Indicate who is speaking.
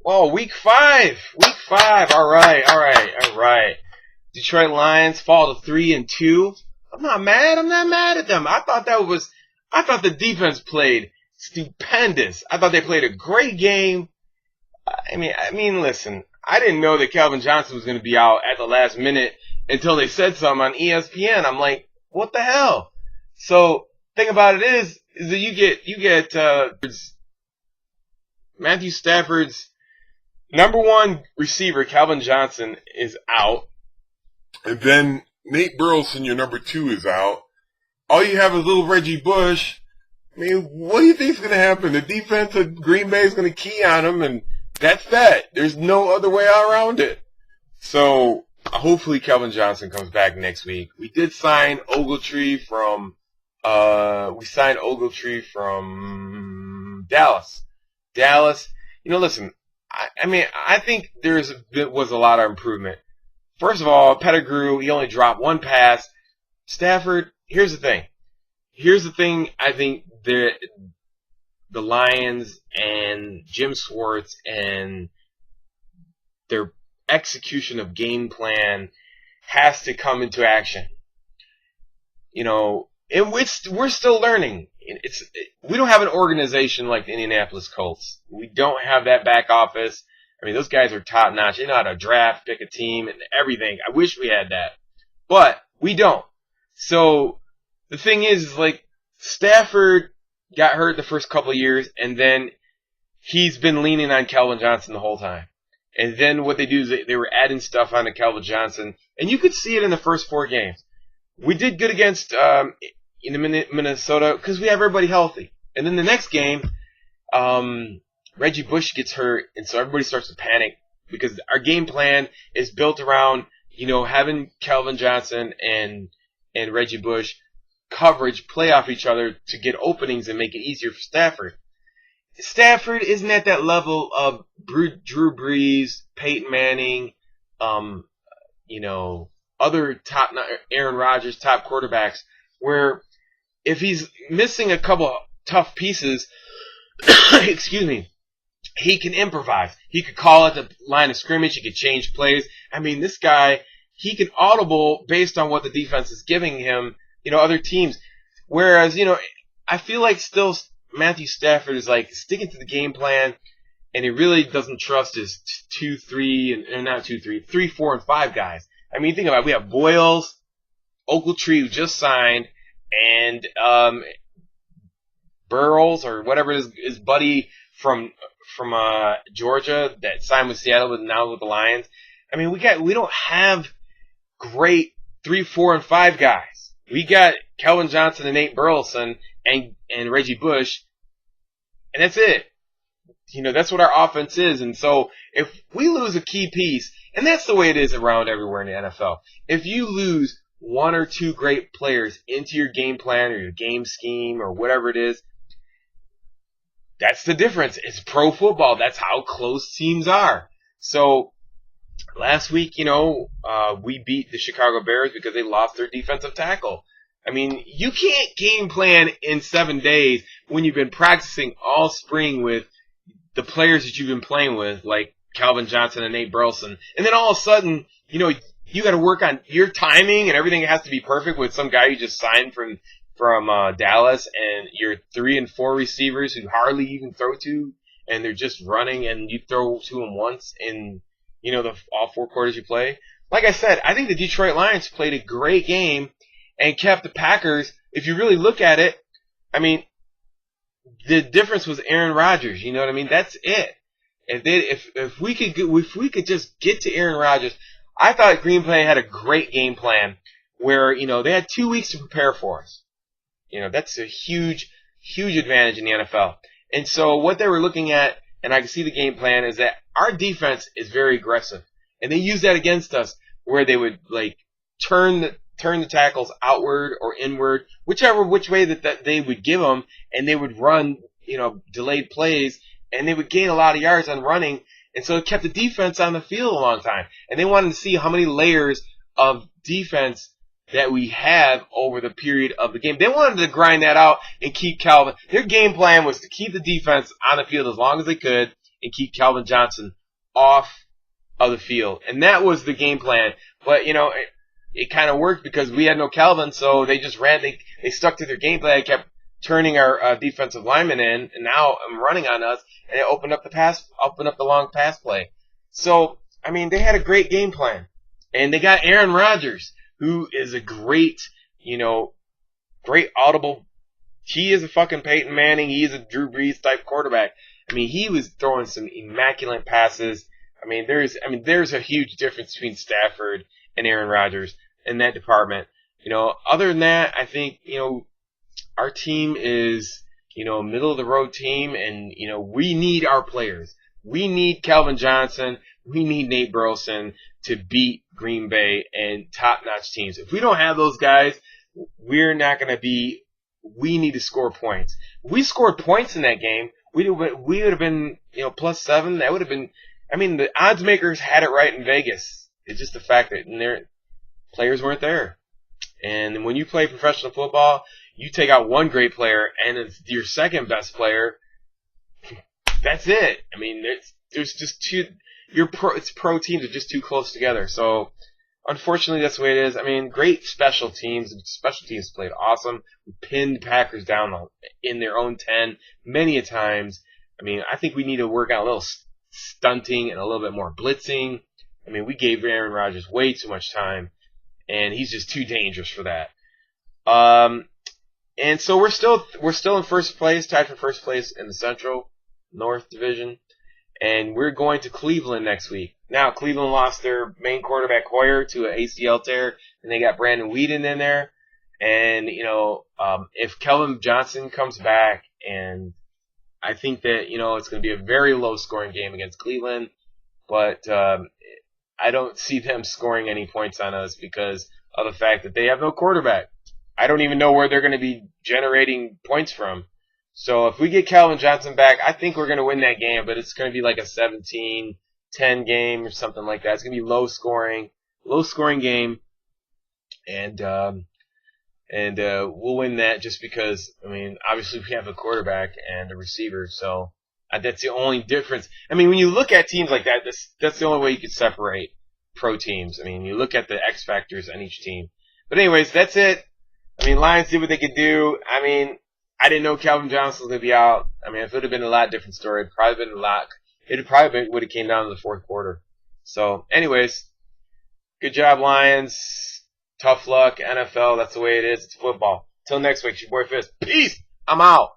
Speaker 1: Oh, week five. Week five. All right, all right, all right. Detroit Lions fall to 3-2. I'm not mad. I'm not mad at them. I thought the defense played stupendous. I thought they played a great game. Listen, I didn't know that Calvin Johnson was going to be out at the last minute until they said something on ESPN. I'm like, what the hell? So, thing about it is that you get Matthew Stafford's number one receiver, Calvin Johnson, is out.
Speaker 2: And then Nate Burleson, your number 2, is out. All you have is little Reggie Bush. I mean, what do you think is going to happen? The defense of Green Bay is going to key on him, and that's that. There's no other way around it. So hopefully Calvin Johnson comes back next week. We did sign Ogletree from Dallas. Dallas. Listen. I think was a lot of improvement. First of all, Pettigrew, he only dropped one pass. Stafford, here's the thing. I think the Lions and Jim Schwartz and their execution of game plan has to come into action. And we're still learning. We don't have an organization like the Indianapolis Colts. We don't have that back office. Those guys are top notch. They know how to draft, pick a team, and everything. I wish we had that. But we don't. So the thing is Stafford got hurt the first couple of years, and then he's been leaning on Calvin Johnson the whole time. And then what they do is they were adding stuff onto Calvin Johnson, and you could see it in the first 4 games. We did good against Minnesota because we have everybody healthy. And then the next game, Reggie Bush gets hurt, and so everybody starts to panic because our game plan is built around, having Calvin Johnson and Reggie Bush coverage play off each other to get openings and make it easier for Stafford. Stafford isn't at that level of Drew Brees, Peyton Manning, other top Aaron Rodgers, top quarterbacks, where if he's missing a couple tough pieces, excuse me, he can improvise. He could call at the line of scrimmage. He could change plays. This guy, he can audible based on what the defense is giving him, other teams. Whereas, I feel like still Matthew Stafford is sticking to the game plan, and he really doesn't trust his 3, 4, and 5 guys. Think about it. We have Boyles, Ogletree, who just signed, and Burrows, or whatever his buddy from Georgia that signed with Seattle but now with the Lions. We don't have great 3, 4, and 5 guys. We got Calvin Johnson and Nate Burleson and Reggie Bush, and that's it. That's what our offense is. And so if we lose a key piece, and that's the way it is around everywhere in the NFL, if you lose 1 or 2 great players into your game plan or your game scheme or whatever it is, that's the difference. It's pro football. That's how close teams are. So last week, we beat the Chicago Bears because they lost their defensive tackle. You can't game plan in 7 days when you've been practicing all spring with the players that you've been playing with, like Calvin Johnson and Nate Burleson. And then all of a sudden, you got to work on your timing and everything has to be perfect with some guy you just signed from Dallas, and your 3 and 4 receivers who hardly you can throw to, and they're just running, and you throw to them once in all 4 quarters you play. Like I said, I think the Detroit Lions played a great game and kept the Packers. If you really look at it, the difference was Aaron Rodgers. That's it. If we could just get to Aaron Rodgers, I thought Green Bay had a great game plan where they had 2 weeks to prepare for us. That's a huge advantage in the NFL. And so what they were looking at, and I can see the game plan, is that our defense is very aggressive, and they use that against us, where they would turn the tackles outward or inward, which way that they would give them, and they would run delayed plays, and they would gain a lot of yards on running, and so it kept the defense on the field a long time. And they wanted to see how many layers of defense that we have over the period of the game. They wanted to grind that out and keep Calvin. Their game plan was to keep the defense on the field as long as they could and keep Calvin Johnson off of the field. And that was the game plan. But, it kind of worked because we had no Calvin, so they just ran. They stuck to their game plan. They kept turning our defensive linemen in, and now I'm running on us, and it opened up the long pass play. So, they had a great game plan. And they got Aaron Rodgers, who is a great audible. He is a fucking Peyton Manning. He is a Drew Brees type quarterback. He was throwing some immaculate passes. There's a huge difference between Stafford and Aaron Rodgers in that department. Other than that, I think, our team is, middle of the road team, and, we need our players. We need Calvin Johnson. We need Nate Burleson to beat Green Bay and top-notch teams. If we don't have those guys, we're not going to be. We need to score points. If we scored points in that game, we would have been, +7. That would have been. The odds makers had it right in Vegas. It's just the fact that their players weren't there. And when you play professional football, you take out one great player and it's your second best player. That's it. There's just two. It's pro teams are just too close together. So, unfortunately, that's the way it is. Great special teams. Special teams played awesome. We pinned Packers down in their own 10 many a times. I think we need to work on a little stunting and a little bit more blitzing. We gave Aaron Rodgers way too much time, and he's just too dangerous for that. And so we're still in first place, tied for first place in the Central North Division, and we're going to Cleveland next week. Now, Cleveland lost their main quarterback Hoyer to an ACL tear, and they got Brandon Weeden in there. And if Calvin Johnson comes back, and I think that it's going to be a very low-scoring game against Cleveland, but I don't see them scoring any points on us because of the fact that they have no quarterback. I don't even know where they're going to be generating points from. So if we get Calvin Johnson back, I think we're going to win that game, but it's going to be like a 17-10 game or something like that. It's going to be low-scoring game, and we'll win that just because, obviously we have a quarterback and a receiver, so that's the only difference. When you look at teams like that, that's the only way you can separate pro teams. You look at the X factors on each team. But anyways, that's it. Lions did what they could do. I didn't know Calvin Johnson was going to be out. It would have been a lot different story. It probably would have came down to the fourth quarter. So, anyways, good job, Lions. Tough luck, NFL. That's the way it is. It's football. Till next week, it's your boy Fist. Peace. I'm out.